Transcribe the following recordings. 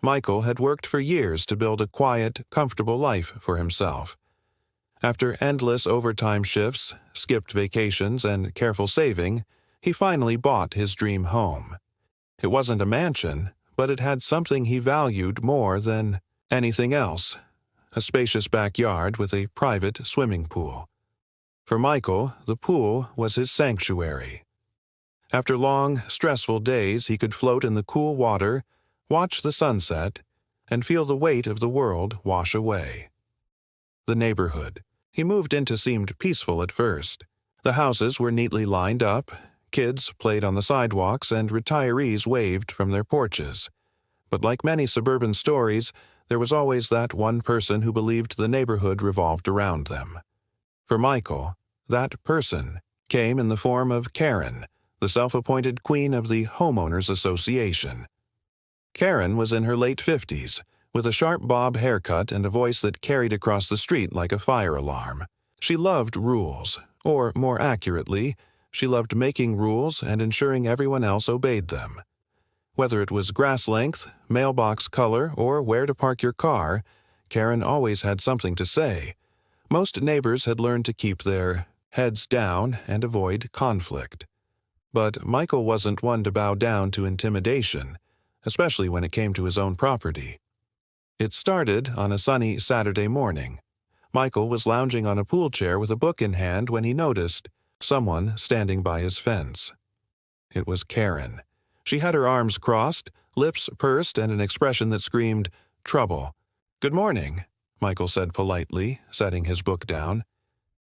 Michael had worked for years to build a quiet, comfortable life for himself. After endless overtime shifts, skipped vacations, and careful saving, he finally bought his dream home. It wasn't a mansion, but it had something he valued more than anything else: a spacious backyard with a private swimming pool. For Michael, the pool was his sanctuary. After long, stressful days, he could float in the cool water, watch the sunset, and feel the weight of the world wash away. The neighborhood he moved into seemed peaceful at first. The houses were neatly lined up, kids played on the sidewalks, and retirees waved from their porches. But like many suburban stories, there was always that one person who believed the neighborhood revolved around them. For Michael, that person came in the form of Karen, the self-appointed queen of the Homeowners Association. Karen was in her late 50s, with a sharp bob haircut and a voice that carried across the street like a fire alarm. She loved rules, or more accurately, she loved making rules and ensuring everyone else obeyed them. Whether it was grass length, mailbox color, or where to park your car, Karen always had something to say. Most neighbors had learned to keep their heads down and avoid conflict. But Michael wasn't one to bow down to intimidation, especially when it came to his own property. It started on a sunny Saturday morning. Michael was lounging on a pool chair with a book in hand when he noticed someone standing by his fence. It was Karen. She had her arms crossed, lips pursed, and an expression that screamed, "Trouble." "Good morning," Michael said politely, setting his book down.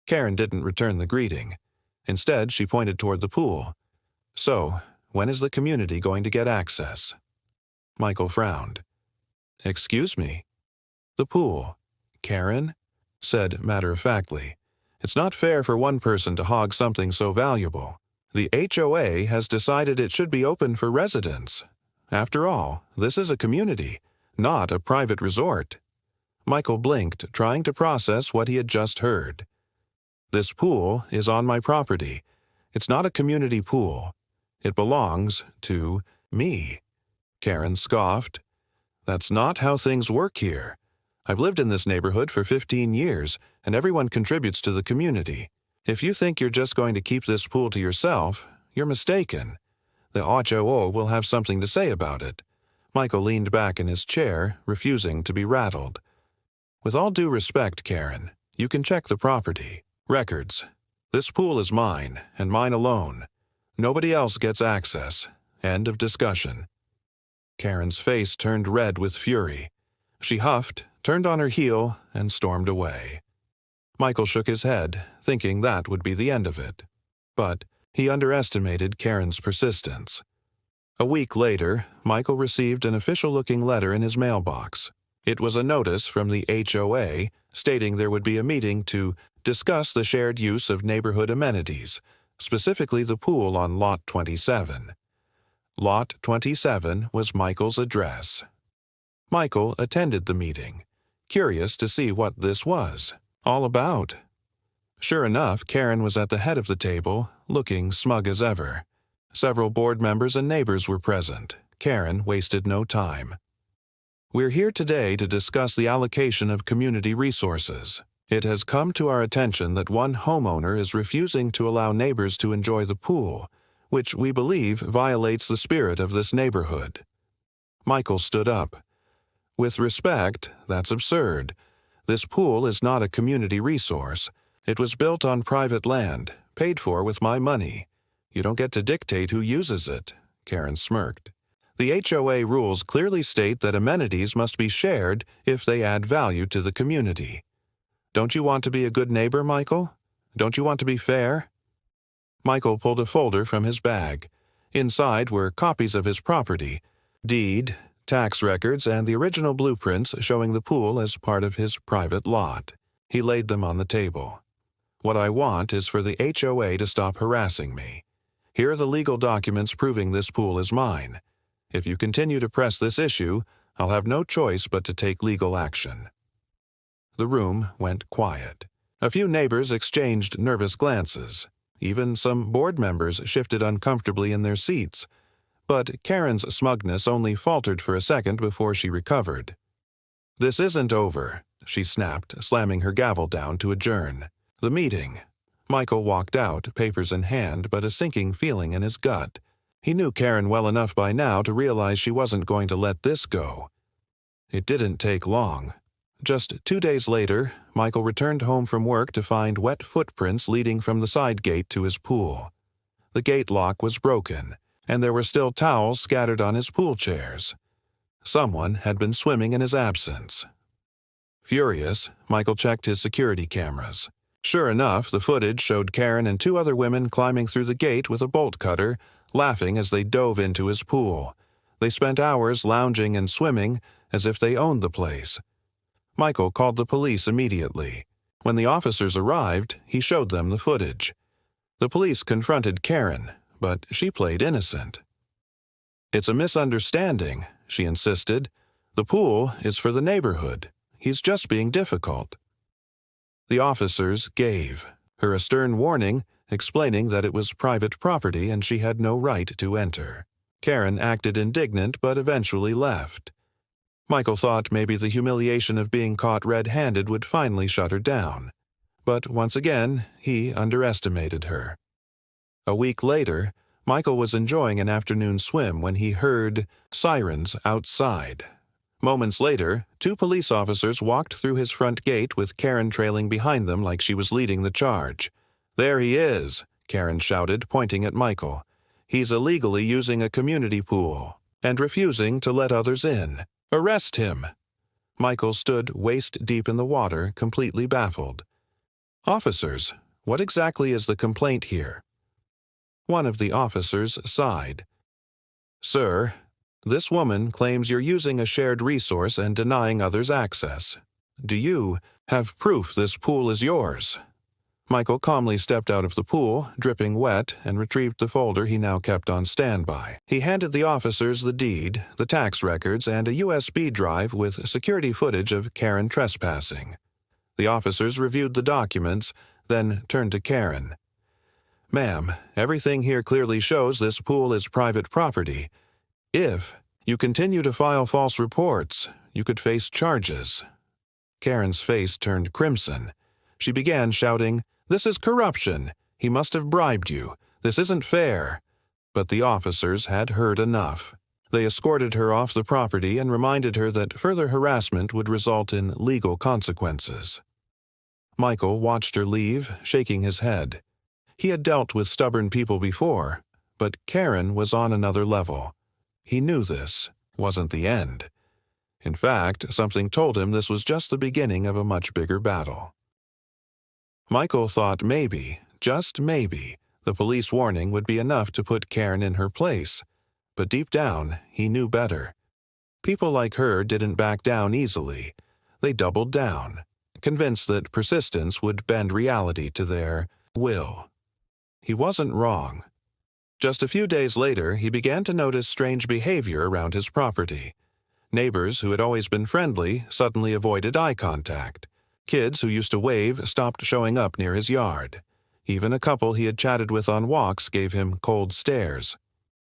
Karen didn't return the greeting. Instead, she pointed toward the pool. "So, when is the community going to get access?" Michael frowned. "Excuse me?" "The pool," Karen said matter-of-factly. "It's not fair for one person to hog something so valuable. The HOA has decided it should be open for residents. After all, this is a community, not a private resort." Michael blinked, trying to process what he had just heard. "This pool is on my property. It's not a community pool. It belongs to me," Karen scoffed. "That's not how things work here. I've lived in this neighborhood for 15 years, and everyone contributes to the community. If you think you're just going to keep this pool to yourself, you're mistaken. The HOA will have something to say about it." Michael leaned back in his chair, refusing to be rattled. "With all due respect, Karen, you can check the property records. This pool is mine, and mine alone. Nobody else gets access. End of discussion." Karen's face turned red with fury. She huffed, turned on her heel, and stormed away. Michael shook his head, thinking that would be the end of it. But he underestimated Karen's persistence. A week later, Michael received an official-looking letter in his mailbox. It was a notice from the HOA stating there would be a meeting to discuss the shared use of neighborhood amenities, specifically the pool on Lot 27. Lot 27 was Michael's address. Michael attended the meeting, curious to see what this was all about. Sure enough, Karen was at the head of the table, looking smug as ever. Several board members and neighbors were present. Karen wasted no time. "We're here today to discuss the allocation of community resources. It has come to our attention that one homeowner is refusing to allow neighbors to enjoy the pool, which we believe violates the spirit of this neighborhood." Michael stood up. "With respect, that's absurd. This pool is not a community resource. It was built on private land, paid for with my money. You don't get to dictate who uses it," Karen smirked. "The HOA rules clearly state that amenities must be shared if they add value to the community. Don't you want to be a good neighbor, Michael? Don't you want to be fair?" Michael pulled a folder from his bag. Inside were copies of his property, deed, tax records, and the original blueprints showing the pool as part of his private lot. He laid them on the table. "What I want is for the HOA to stop harassing me. Here are the legal documents proving this pool is mine. If you continue to press this issue, I'll have no choice but to take legal action." The room went quiet. A few neighbors exchanged nervous glances. Even some board members shifted uncomfortably in their seats. But Karen's smugness only faltered for a second before she recovered. "This isn't over," she snapped, slamming her gavel down to adjourn the meeting. Michael walked out, papers in hand, but a sinking feeling in his gut. He knew Karen well enough by now to realize she wasn't going to let this go. It didn't take long. Just 2 days later, Michael returned home from work to find wet footprints leading from the side gate to his pool. The gate lock was broken, and there were still towels scattered on his pool chairs. Someone had been swimming in his absence. Furious, Michael checked his security cameras. Sure enough, the footage showed Karen and 2 other women climbing through the gate with a bolt cutter, laughing as they dove into his pool. They spent hours lounging and swimming as if they owned the place. Michael called the police immediately. When the officers arrived, he showed them the footage. The police confronted Karen, but she played innocent. "It's a misunderstanding," she insisted. "The pool is for the neighborhood. He's just being difficult." The officers gave her a stern warning, explaining that it was private property and she had no right to enter. Karen acted indignant but eventually left. Michael thought maybe the humiliation of being caught red-handed would finally shut her down. But once again, he underestimated her. A week later, Michael was enjoying an afternoon swim when he heard sirens outside. Moments later, 2 police officers walked through his front gate with Karen trailing behind them like she was leading the charge. "There he is," Karen shouted, pointing at Michael. "He's illegally using a community pool and refusing to let others in. Arrest him!" Michael stood waist-deep in the water, completely baffled. "Officers, what exactly is the complaint here?" One of the officers sighed. "Sir, this woman claims you're using a shared resource and denying others access. Do you have proof this pool is yours?" Michael calmly stepped out of the pool, dripping wet, and retrieved the folder he now kept on standby. He handed the officers the deed, the tax records, and a USB drive with security footage of Karen trespassing. The officers reviewed the documents, then turned to Karen. "Ma'am, everything here clearly shows this pool is private property. If you continue to file false reports, you could face charges." Karen's face turned crimson. She began shouting, "This is corruption! He must have bribed you! This isn't fair!" But the officers had heard enough. They escorted her off the property and reminded her that further harassment would result in legal consequences. Michael watched her leave, shaking his head. He had dealt with stubborn people before, but Karen was on another level. He knew this wasn't the end. In fact, something told him this was just the beginning of a much bigger battle. Michael thought maybe, just maybe, the police warning would be enough to put Karen in her place, but deep down, he knew better. People like her didn't back down easily. They doubled down, convinced that persistence would bend reality to their will. He wasn't wrong. Just a few days later, he began to notice strange behavior around his property. Neighbors who had always been friendly suddenly avoided eye contact. Kids who used to wave stopped showing up near his yard. Even a couple he had chatted with on walks gave him cold stares.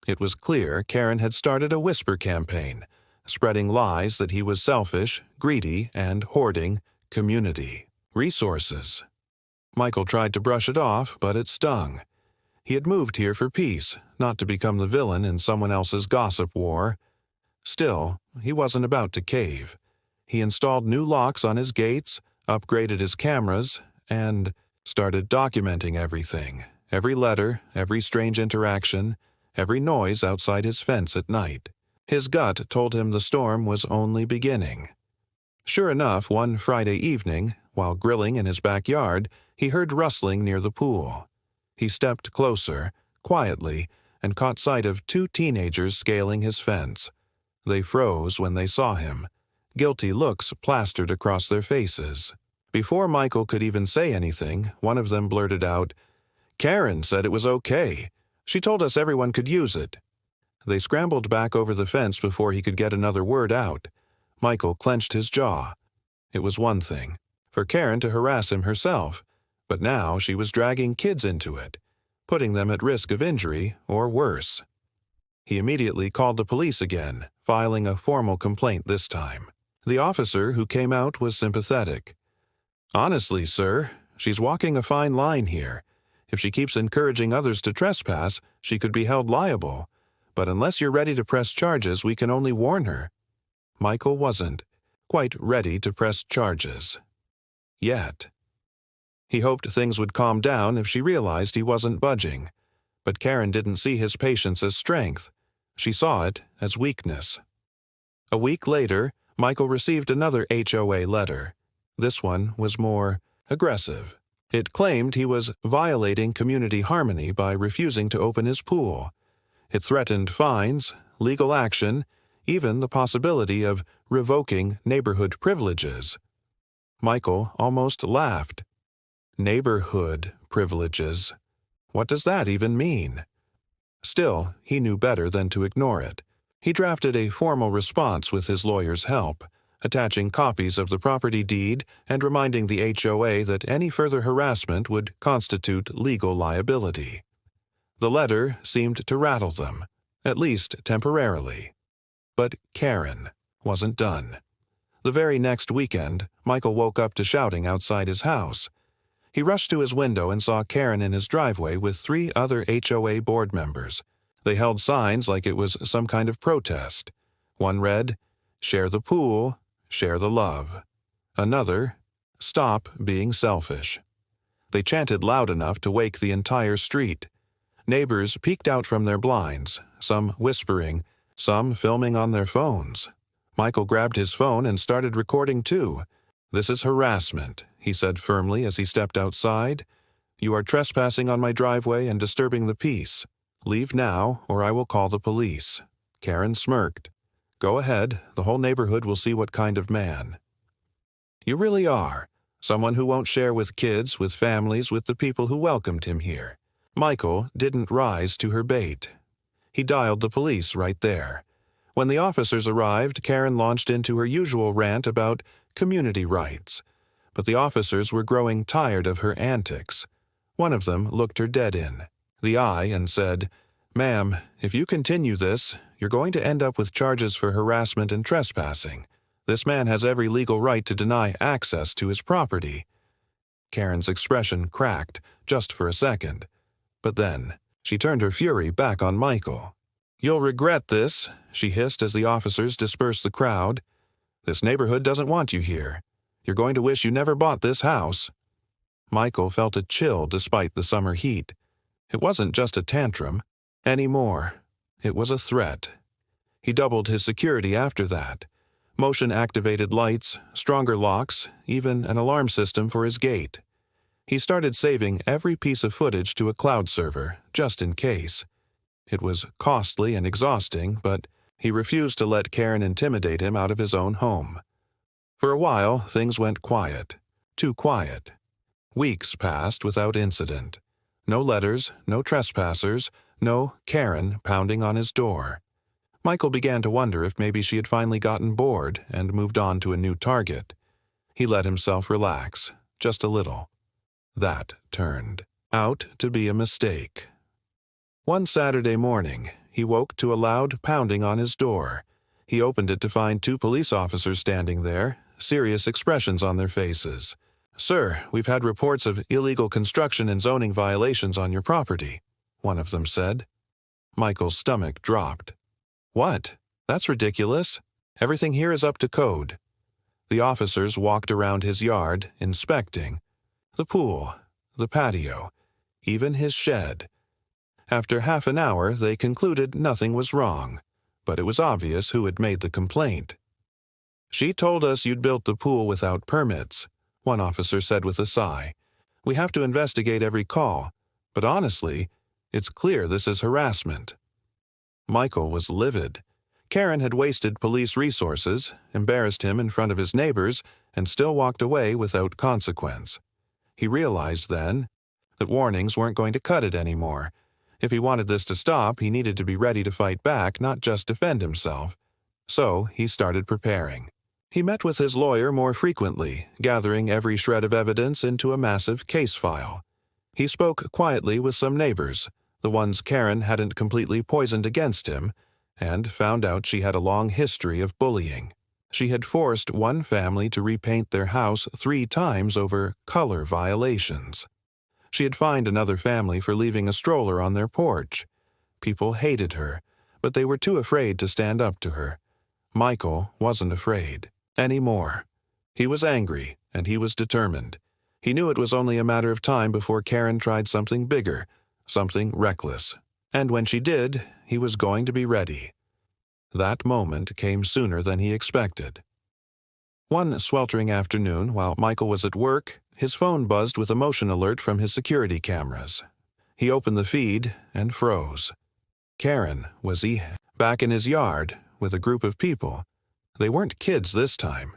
It was clear Karen had started a whisper campaign, spreading lies that he was selfish, greedy, and hoarding community resources. Michael tried to brush it off, but it stung. He had moved here for peace, not to become the villain in someone else's gossip war. Still, he wasn't about to cave. He installed new locks on his gates, upgraded his cameras, and started documenting everything. Every letter, every strange interaction, every noise outside his fence at night. His gut told him the storm was only beginning. Sure enough, one Friday evening, while grilling in his backyard, he heard rustling near the pool. He stepped closer, quietly, and caught sight of 2 teenagers scaling his fence. They froze when they saw him. Guilty looks plastered across their faces. Before Michael could even say anything, one of them blurted out, "Karen said it was okay. She told us everyone could use it." They scrambled back over the fence before he could get another word out. Michael clenched his jaw. It was one thing for Karen to harass him herself, but now she was dragging kids into it, putting them at risk of injury or worse. He immediately called the police again, filing a formal complaint this time. The officer who came out was sympathetic. "Honestly, sir, she's walking a fine line here. If she keeps encouraging others to trespass, she could be held liable. But unless you're ready to press charges, we can only warn her." Michael wasn't quite ready to press charges. Yet. He hoped things would calm down if she realized he wasn't budging. But Karen didn't see his patience as strength. She saw it as weakness. A week later, Michael received another HOA letter. This one was more aggressive. It claimed he was violating community harmony by refusing to open his pool. It threatened fines, legal action, even the possibility of revoking neighborhood privileges. Michael almost laughed. Neighborhood privileges. What does that even mean? Still, he knew better than to ignore it. He drafted a formal response with his lawyer's help, attaching copies of the property deed and reminding the HOA that any further harassment would constitute legal liability. The letter seemed to rattle them, at least temporarily. But Karen wasn't done. The very next weekend, Michael woke up to shouting outside his house. He rushed to his window and saw Karen in his driveway with 3 other HOA board members. They held signs like it was some kind of protest. One read, "Share the pool, share the love." Another, "Stop being selfish." They chanted loud enough to wake the entire street. Neighbors peeked out from their blinds, some whispering, some filming on their phones. Michael grabbed his phone and started recording too. "This is harassment," he said firmly as he stepped outside. "You are trespassing on my driveway and disturbing the peace. Leave now, or I will call the police." Karen smirked. "Go ahead, the whole neighborhood will see what kind of man you really are. Someone who won't share with kids, with families, with the people who welcomed him here." Michael didn't rise to her bait. He dialed the police right there. When the officers arrived, Karen launched into her usual rant about community rights. But the officers were growing tired of her antics. One of them looked her dead in the eye and said, "Ma'am, if you continue this, you're going to end up with charges for harassment and trespassing. This man has every legal right to deny access to his property." Karen's expression cracked, just for a second. But then, she turned her fury back on Michael. "You'll regret this," she hissed as the officers dispersed the crowd. "This neighborhood doesn't want you here. You're going to wish you never bought this house." Michael felt a chill despite the summer heat. It wasn't just a tantrum anymore. It was a threat. He doubled his security after that. Motion-activated lights, stronger locks, even an alarm system for his gate. He started saving every piece of footage to a cloud server, just in case. It was costly and exhausting, but he refused to let Karen intimidate him out of his own home. For a while, things went quiet. Too quiet. Weeks passed without incident. No letters, no trespassers, no Karen pounding on his door. Michael began to wonder if maybe she had finally gotten bored and moved on to a new target. He let himself relax, just a little. That turned out to be a mistake. One Saturday morning, he woke to a loud pounding on his door. He opened it to find 2 police officers standing there, serious expressions on their faces. "Sir, we've had reports of illegal construction and zoning violations on your property," one of them said. Michael's stomach dropped. "What? That's ridiculous. Everything here is up to code." The officers walked around his yard, inspecting the pool, the patio, even his shed. After half an hour, they concluded nothing was wrong, but it was obvious who had made the complaint. "She told us you'd built the pool without permits," one officer said with a sigh. "We have to investigate every call, but honestly, it's clear this is harassment." Michael was livid. Karen had wasted police resources, embarrassed him in front of his neighbors, and still walked away without consequence. He realized then that warnings weren't going to cut it anymore. If he wanted this to stop, he needed to be ready to fight back, not just defend himself. So he started preparing. He met with his lawyer more frequently, gathering every shred of evidence into a massive case file. He spoke quietly with some neighbors, the ones Karen hadn't completely poisoned against him, and found out she had a long history of bullying. She had forced one family to repaint their house 3 times over color violations. She had fined another family for leaving a stroller on their porch. People hated her, but they were too afraid to stand up to her. Michael wasn't afraid anymore. He was angry, and he was determined. He knew it was only a matter of time before Karen tried something bigger, something reckless. And when she did, he was going to be ready. That moment came sooner than he expected. One sweltering afternoon, while Michael was at work, his phone buzzed with a motion alert from his security cameras. He opened the feed and froze. Karen was back in his yard with a group of people. They weren't kids this time.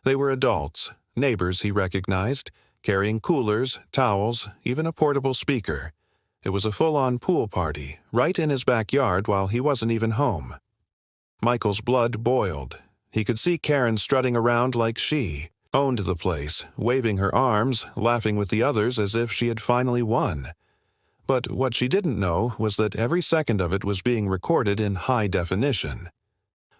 They were adults, neighbors he recognized, carrying coolers, towels, even a portable speaker. It was a full-on pool party, right in his backyard while he wasn't even home. Michael's blood boiled. He could see Karen strutting around like she owned the place, waving her arms, laughing with the others as if she had finally won. But what she didn't know was that every second of it was being recorded in high definition.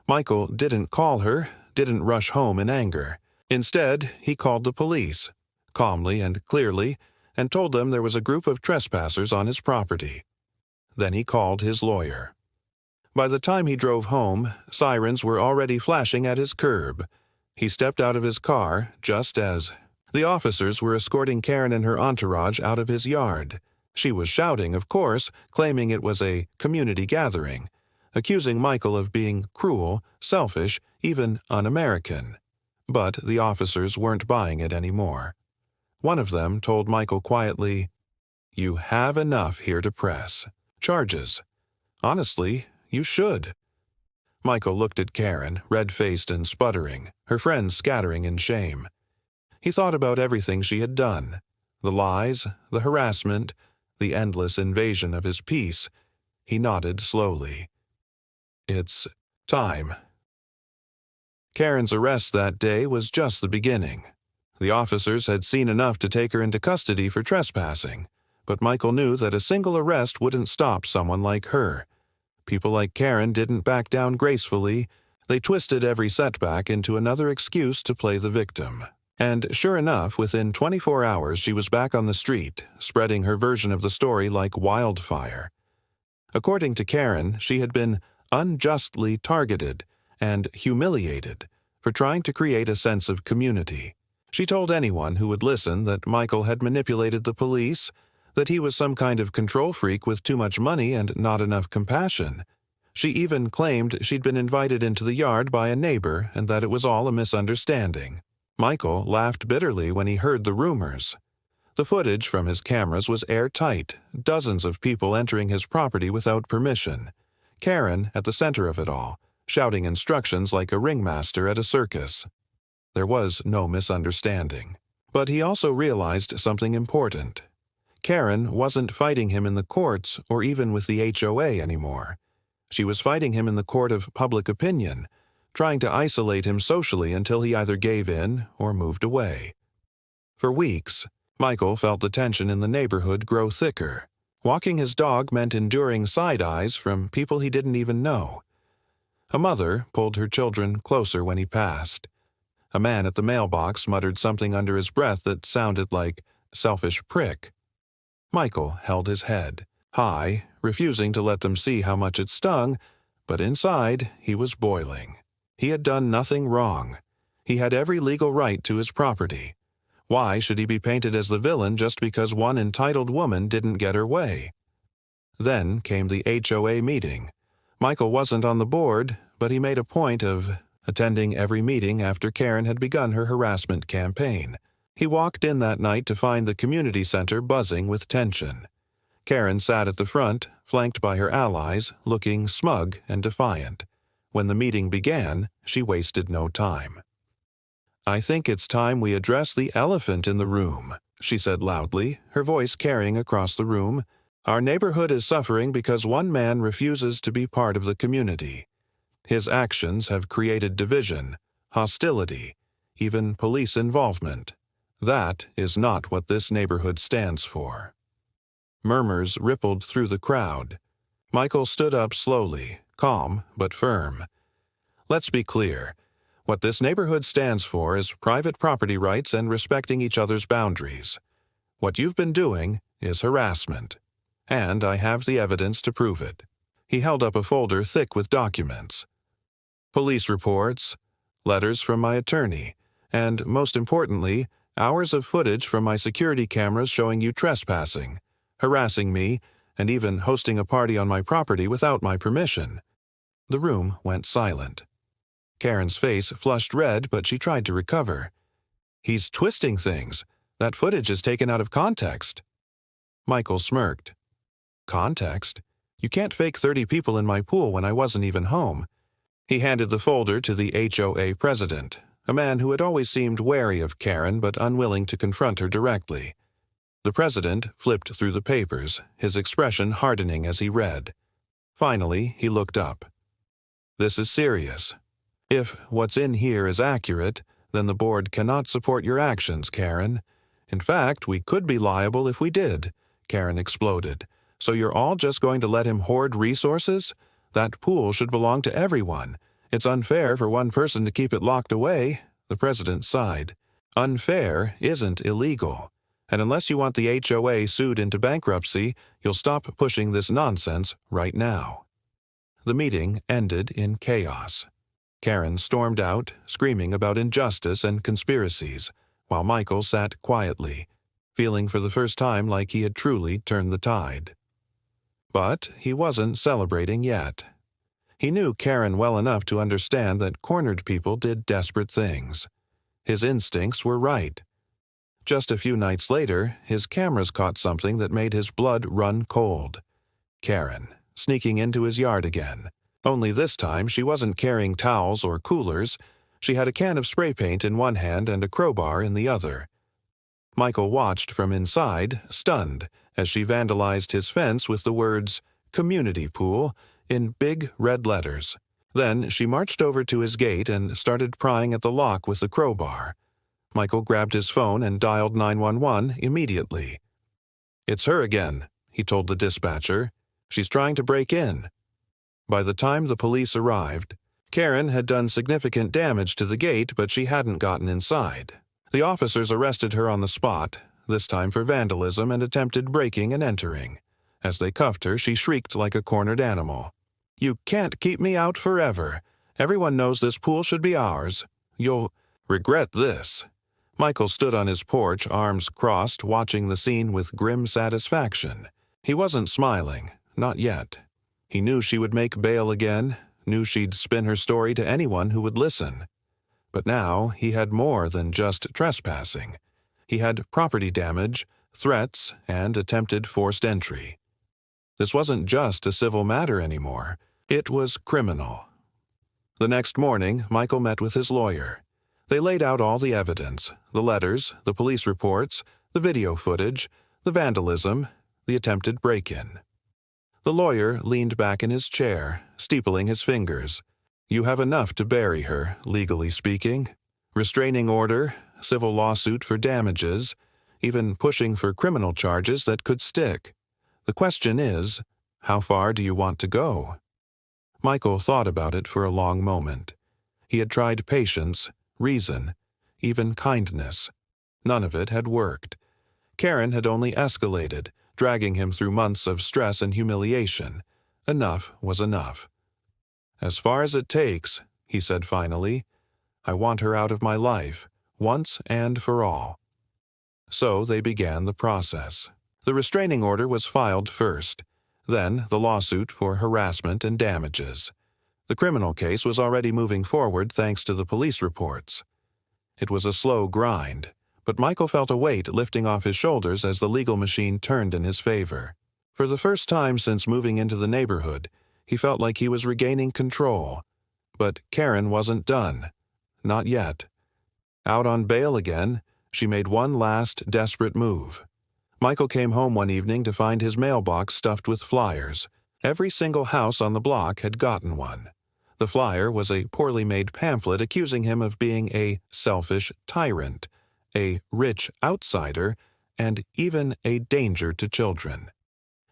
Michael didn't call her, didn't rush home in anger. Instead, he called the police, calmly and clearly, and told them there was a group of trespassers on his property. Then he called his lawyer. By the time he drove home, sirens were already flashing at his curb. He stepped out of his car just as the officers were escorting Karen and her entourage out of his yard. She was shouting, of course, claiming it was a community gathering, accusing Michael of being cruel, selfish, even un-American. But the officers weren't buying it anymore. One of them told Michael quietly, "You have enough here to press. Charges. Honestly, you should." Michael looked at Karen, red-faced and sputtering, her friends scattering in shame. He thought about everything she had done, the lies, the harassment, the endless invasion of his peace. He nodded slowly. It's time. Karen's arrest that day was just the beginning. The officers had seen enough to take her into custody for trespassing, but Michael knew that a single arrest wouldn't stop someone like her. People like Karen didn't back down gracefully. They twisted every setback into another excuse to play the victim. And sure enough, within 24 hours she was back on the street, spreading her version of the story like wildfire. According to Karen, she had been unjustly targeted and humiliated for trying to create a sense of community. She told anyone who would listen that Michael had manipulated the police, that he was some kind of control freak with too much money and not enough compassion. She even claimed she'd been invited into the yard by a neighbor and that it was all a misunderstanding. Michael laughed bitterly when he heard the rumors. The footage from his cameras was airtight, dozens of people entering his property without permission. Karen at the center of it all, shouting instructions like a ringmaster at a circus. There was no misunderstanding. But he also realized something important. Karen wasn't fighting him in the courts or even with the HOA anymore. She was fighting him in the court of public opinion, trying to isolate him socially until he either gave in or moved away. For weeks, Michael felt the tension in the neighborhood grow thicker. Walking his dog meant enduring side eyes from people he didn't even know. A mother pulled her children closer when he passed. A man at the mailbox muttered something under his breath that sounded like selfish prick. Michael held his head high, refusing to let them see how much it stung, but inside he was boiling. He had done nothing wrong. He had every legal right to his property. Why should he be painted as the villain just because one entitled woman didn't get her way? Then came the HOA meeting. Michael wasn't on the board, but he made a point of attending every meeting after Karen had begun her harassment campaign. He walked in that night to find the community center buzzing with tension. Karen sat at the front, flanked by her allies, looking smug and defiant. When the meeting began, she wasted no time. "I think it's time we address the elephant in the room," she said loudly, her voice carrying across the room. "Our neighborhood is suffering because one man refuses to be part of the community. His actions have created division, hostility, even police involvement. That is not what this neighborhood stands for." Murmurs rippled through the crowd. Michael stood up slowly, calm but firm. Let's be clear. What this neighborhood stands for is private property rights and respecting each other's boundaries. What you've been doing is harassment. And I have the evidence to prove it. He held up a folder thick with documents. Police reports, letters from my attorney, and, most importantly, hours of footage from my security cameras showing you trespassing, harassing me, and even hosting a party on my property without my permission. The room went silent. Karen's face flushed red, but she tried to recover. He's twisting things. That footage is taken out of context. Michael smirked. Context? You can't fake 30 people in my pool when I wasn't even home. He handed the folder to the HOA president, a man who had always seemed wary of Karen but unwilling to confront her directly. The president flipped through the papers, his expression hardening as he read. Finally, he looked up. This is serious. If what's in here is accurate, then the board cannot support your actions, Karen. In fact, we could be liable if we did, Karen exploded. So you're all just going to let him hoard resources? That pool should belong to everyone. It's unfair for one person to keep it locked away, the president sighed. Unfair isn't illegal. And unless you want the HOA sued into bankruptcy, you'll stop pushing this nonsense right now. The meeting ended in chaos. Karen stormed out, screaming about injustice and conspiracies, while Michael sat quietly, feeling for the first time like he had truly turned the tide. But he wasn't celebrating yet. He knew Karen well enough to understand that cornered people did desperate things. His instincts were right. Just a few nights later, his cameras caught something that made his blood run cold. Karen, sneaking into his yard again. Only this time she wasn't carrying towels or coolers. She had a can of spray paint in one hand and a crowbar in the other. Michael watched from inside, stunned, as she vandalized his fence with the words, "Community Pool," in big red letters. Then she marched over to his gate and started prying at the lock with the crowbar. Michael grabbed his phone and dialed 911 immediately. "It's her again," he told the dispatcher. "She's trying to break in." By the time the police arrived, Karen had done significant damage to the gate, but she hadn't gotten inside. The officers arrested her on the spot, this time for vandalism and attempted breaking and entering. As they cuffed her, she shrieked like a cornered animal. "You can't keep me out forever. Everyone knows this pool should be ours. You'll regret this." Michael stood on his porch, arms crossed, watching the scene with grim satisfaction. He wasn't smiling, not yet. He knew she would make bail again, knew she'd spin her story to anyone who would listen. But now he had more than just trespassing. He had property damage, threats, and attempted forced entry. This wasn't just a civil matter anymore. It was criminal. The next morning, Michael met with his lawyer. They laid out all the evidence, the letters, the police reports, the video footage, the vandalism, the attempted break-in. The lawyer leaned back in his chair, steepling his fingers. "You have enough to bury her, legally speaking. Restraining order, civil lawsuit for damages, even pushing for criminal charges that could stick. The question is, how far do you want to go?" Michael thought about it for a long moment. He had tried patience, reason, even kindness. None of it had worked. Karen had only escalated, dragging him through months of stress and humiliation. Enough was enough. "As far as it takes," he said finally. "I want her out of my life, once and for all." So they began the process. The restraining order was filed first, then the lawsuit for harassment and damages. The criminal case was already moving forward thanks to the police reports. It was a slow grind, but Michael felt a weight lifting off his shoulders as the legal machine turned in his favor. For the first time since moving into the neighborhood, he felt like he was regaining control. But Karen wasn't done. Not yet. Out on bail again, she made one last desperate move. Michael came home one evening to find his mailbox stuffed with flyers. Every single house on the block had gotten one. The flyer was a poorly made pamphlet accusing him of being a selfish tyrant, a rich outsider, and even a danger to children.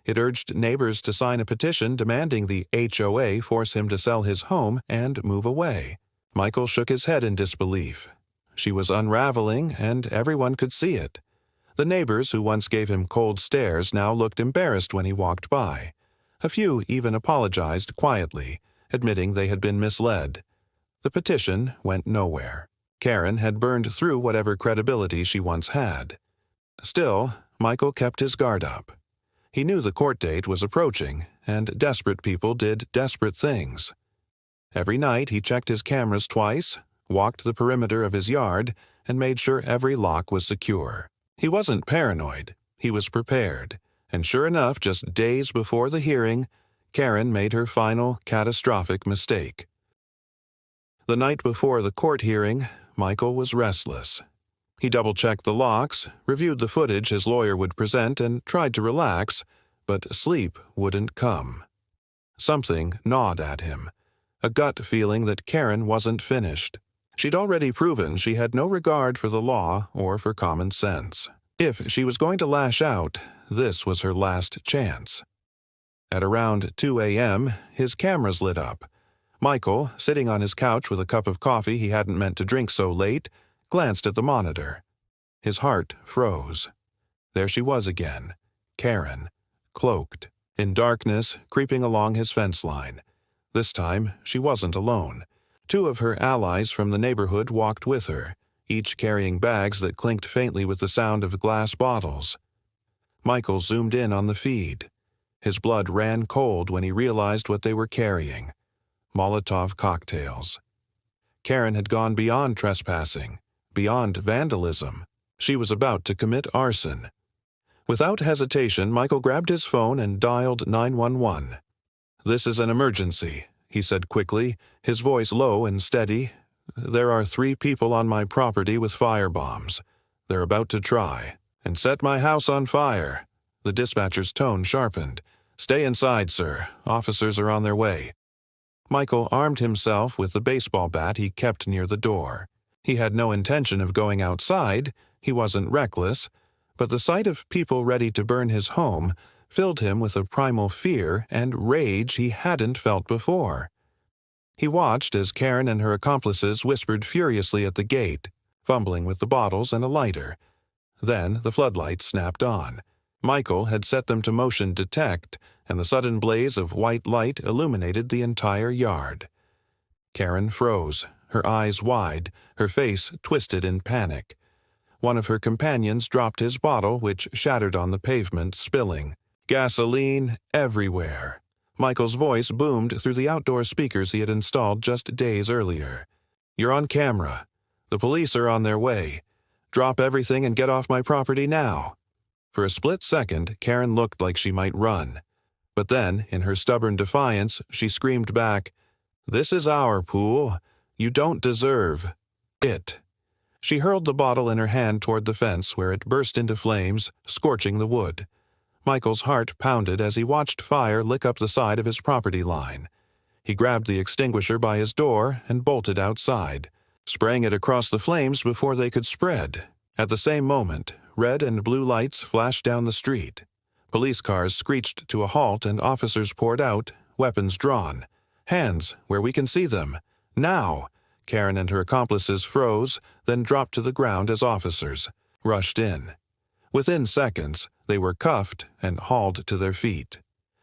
It urged neighbors to sign a petition demanding the HOA force him to sell his home and move away. Michael shook his head in disbelief. She was unraveling, and everyone could see it. The neighbors who once gave him cold stares now looked embarrassed when he walked by. A few even apologized quietly, admitting they had been misled. The petition went nowhere. Karen had burned through whatever credibility she once had. Still, Michael kept his guard up. He knew the court date was approaching, and desperate people did desperate things. Every night he checked his cameras twice, walked the perimeter of his yard, and made sure every lock was secure. He wasn't paranoid. He was prepared. And sure enough, just days before the hearing, Karen made her final catastrophic mistake. The night before the court hearing, Michael was restless. He double-checked the locks, reviewed the footage his lawyer would present, and tried to relax, but sleep wouldn't come. Something gnawed at him, a gut feeling that Karen wasn't finished. She'd already proven she had no regard for the law or for common sense. If she was going to lash out, this was her last chance. At around 2 a.m., his cameras lit up. Michael, sitting on his couch with a cup of coffee he hadn't meant to drink so late, glanced at the monitor. His heart froze. There she was again, Karen, cloaked, in darkness, creeping along his fence line. This time, she wasn't alone. 2 of her allies from the neighborhood walked with her, each carrying bags that clinked faintly with the sound of glass bottles. Michael zoomed in on the feed. His blood ran cold when he realized what they were carrying: Molotov cocktails. Karen had gone beyond trespassing, beyond vandalism. She was about to commit arson. Without hesitation, Michael grabbed his phone and dialed 911. "This is an emergency," he said quickly, his voice low and steady. "There are 3 people on my property with firebombs. They're about to try and set my house on fire." The dispatcher's tone sharpened. "Stay inside, sir. Officers are on their way." Michael armed himself with the baseball bat he kept near the door. He had no intention of going outside. He wasn't reckless, but the sight of people ready to burn his home filled him with a primal fear and rage he hadn't felt before. He watched as Karen and her accomplices whispered furiously at the gate, fumbling with the bottles and a lighter. Then the floodlights snapped on. Michael had set them to motion detect, and the sudden blaze of white light illuminated the entire yard. Karen froze, her eyes wide, her face twisted in panic. One of her companions dropped his bottle, which shattered on the pavement, spilling. Gasoline everywhere. Michael's voice boomed through the outdoor speakers he had installed just days earlier. "You're on camera. The police are on their way. Drop everything and get off my property now." For a split second, Karen looked like she might run. But then, in her stubborn defiance, she screamed back, "This is our pool. You don't deserve it." She hurled the bottle in her hand toward the fence, where it burst into flames, scorching the wood. Michael's heart pounded as he watched fire lick up the side of his property line. He grabbed the extinguisher by his door and bolted outside, spraying it across the flames before they could spread. At the same moment, red and blue lights flashed down the street. Police cars screeched to a halt and officers poured out, weapons drawn. "Hands, where we can see them. Now!" Karen and her accomplices froze, then dropped to the ground as officers rushed in. Within seconds, they were cuffed and hauled to their feet.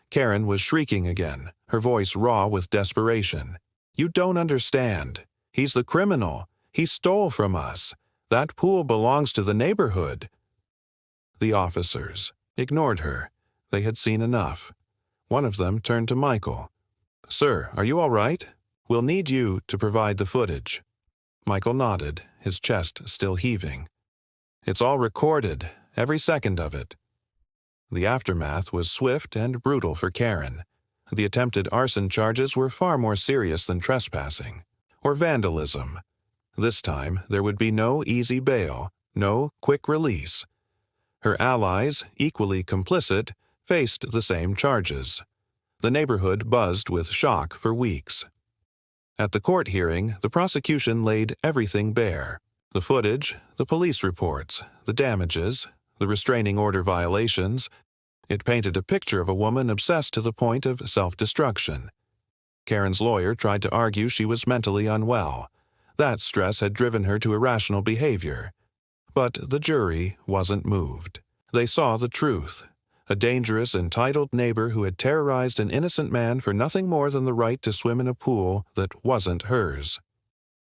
Karen was shrieking again, her voice raw with desperation. "You don't understand. He's the criminal. He stole from us. That pool belongs to the neighborhood." The officers ignored her. They had seen enough. One of them turned to Michael. "Sir, are you all right? We'll need you to provide the footage." Michael nodded, his chest still heaving. "It's all recorded, every second of it." The aftermath was swift and brutal for Karen. The attempted arson charges were far more serious than trespassing or vandalism. This time, there would be no easy bail, no quick release. Her allies, equally complicit, faced the same charges. The neighborhood buzzed with shock for weeks. At the court hearing, the prosecution laid everything bare: the footage, the police reports, the damages, the restraining order violations. It painted a picture of a woman obsessed to the point of self-destruction. Karen's lawyer tried to argue she was mentally unwell. That stress had driven her to irrational behavior. But the jury wasn't moved. They saw the truth. A dangerous, entitled neighbor who had terrorized an innocent man for nothing more than the right to swim in a pool that wasn't hers.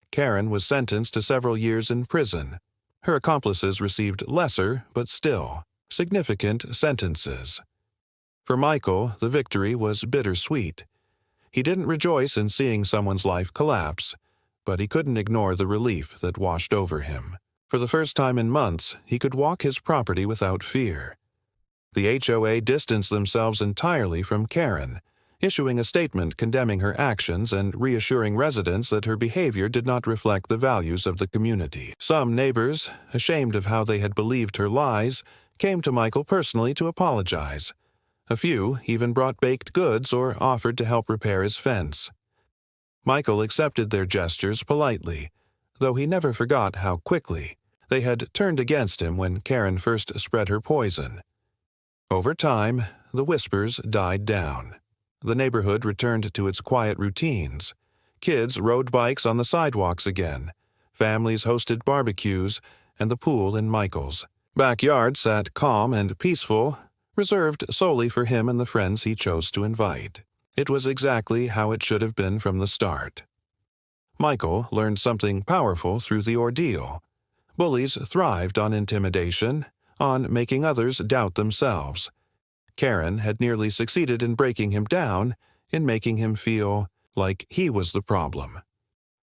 Karen was sentenced to several years in prison. Her accomplices received lesser, but still, significant sentences. For Michael, the victory was bittersweet. He didn't rejoice in seeing someone's life collapse, but he couldn't ignore the relief that washed over him. For the first time in months, he could walk his property without fear. The HOA distanced themselves entirely from Karen, issuing a statement condemning her actions and reassuring residents that her behavior did not reflect the values of the community. Some neighbors, ashamed of how they had believed her lies, came to Michael personally to apologize. A few even brought baked goods or offered to help repair his fence. Michael accepted their gestures politely, though he never forgot how quickly they had turned against him when Karen first spread her poison. Over time, the whispers died down. The neighborhood returned to its quiet routines. Kids rode bikes on the sidewalks again. Families hosted barbecues, and the pool in Michael's backyard sat calm and peaceful, reserved solely for him and the friends he chose to invite. It was exactly how it should have been from the start. Michael learned something powerful through the ordeal. Bullies thrived on intimidation, on making others doubt themselves. Karen had nearly succeeded in breaking him down, in making him feel like he was the problem.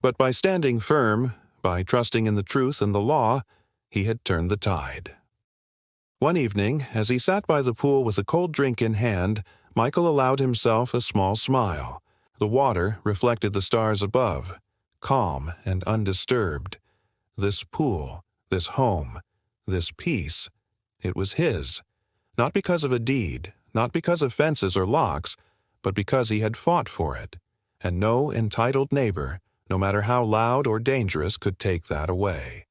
But by standing firm, by trusting in the truth and the law, he had turned the tide. One evening, as he sat by the pool with a cold drink in hand, Michael allowed himself a small smile. The water reflected the stars above, calm and undisturbed. This pool, this home, this peace, it was his. Not because of a deed, not because of fences or locks, but because he had fought for it. And no entitled neighbor, no matter how loud or dangerous, could take that away.